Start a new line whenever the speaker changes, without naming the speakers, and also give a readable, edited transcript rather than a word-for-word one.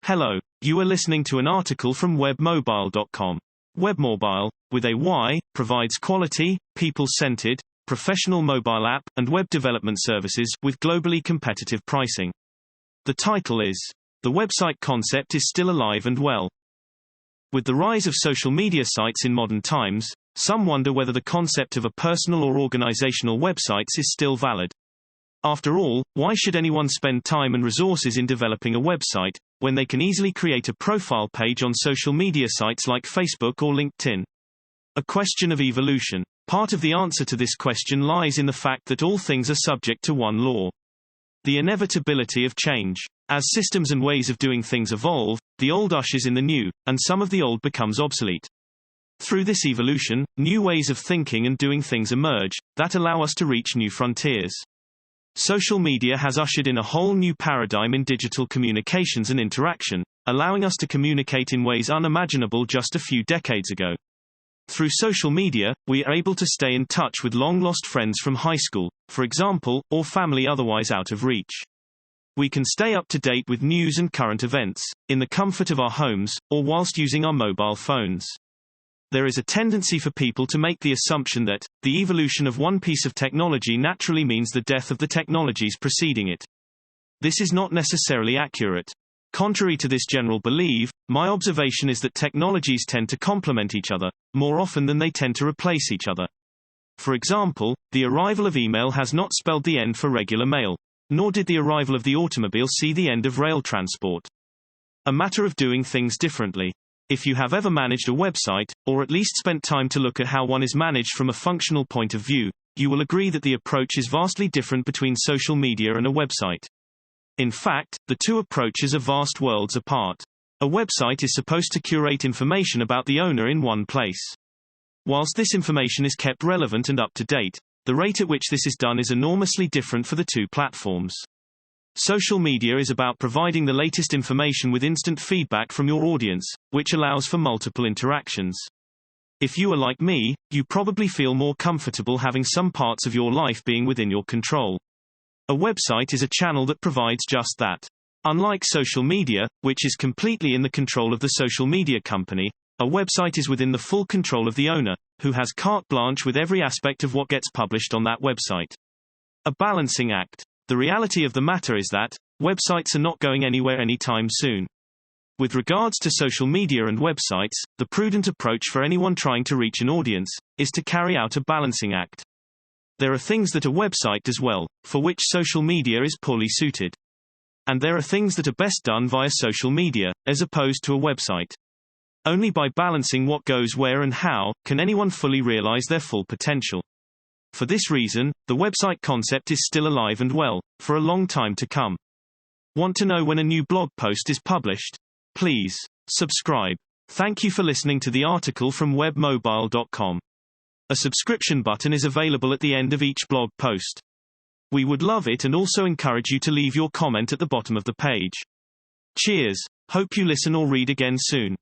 Hello, you are listening to an article from webmobile.com. Webmobile, with a Y, provides quality, people-centered, professional mobile app and web development services with globally competitive pricing. The title is, "The website concept is still alive and well." With the rise of social media sites in modern times, some wonder whether the concept of a personal or organizational website is still valid. After all, why should anyone spend time and resources in developing a website, when they can easily create a profile page on social media sites like Facebook or LinkedIn? A question of evolution. Part of the answer to this question lies in the fact that all things are subject to one law: the inevitability of change. As systems and ways of doing things evolve, the old ushers in the new, and some of the old becomes obsolete. Through this evolution, new ways of thinking and doing things emerge, that allow us to reach new frontiers. Social media has ushered in a whole new paradigm in digital communications and interaction, allowing us to communicate in ways unimaginable just a few decades ago. Through social media, we are able to stay in touch with long-lost friends from high school, for example, or family otherwise out of reach. We can stay up to date with news and current events, in the comfort of our homes, or whilst using our mobile phones. There is a tendency for people to make the assumption that the evolution of one piece of technology naturally means the death of the technologies preceding it. This is not necessarily accurate. Contrary to this general belief, my observation is that technologies tend to complement each other, more often than they tend to replace each other. For example, the arrival of email has not spelled the end for regular mail, nor did the arrival of the automobile see the end of rail transport. A matter of doing things differently. If you have ever managed a website, or at least spent time to look at how one is managed from a functional point of view, you will agree that the approach is vastly different between social media and a website. In fact, the two approaches are vast worlds apart. A website is supposed to curate information about the owner in one place. Whilst this information is kept relevant and up to date, the rate at which this is done is enormously different for the two platforms. Social media is about providing the latest information with instant feedback from your audience, which allows for multiple interactions. If you are like me, you probably feel more comfortable having some parts of your life being within your control. A website is a channel that provides just that. Unlike social media, which is completely in the control of the social media company, a website is within the full control of the owner, who has carte blanche with every aspect of what gets published on that website. A balancing act. The reality of the matter is that websites are not going anywhere anytime soon. With regards to social media and websites, the prudent approach for anyone trying to reach an audience is to carry out a balancing act. There are things that a website does well, for which social media is poorly suited. And there are things that are best done via social media, as opposed to a website. Only by balancing what goes where and how, can anyone fully realize their full potential. For this reason, the website concept is still alive and well, for a long time to come. Want to know when a new blog post is published? Please subscribe. Thank you for listening to the article from webmobile.com. A subscription button is available at the end of each blog post. We would love it and also encourage you to leave your comment at the bottom of the page. Cheers. Hope you listen or read again soon.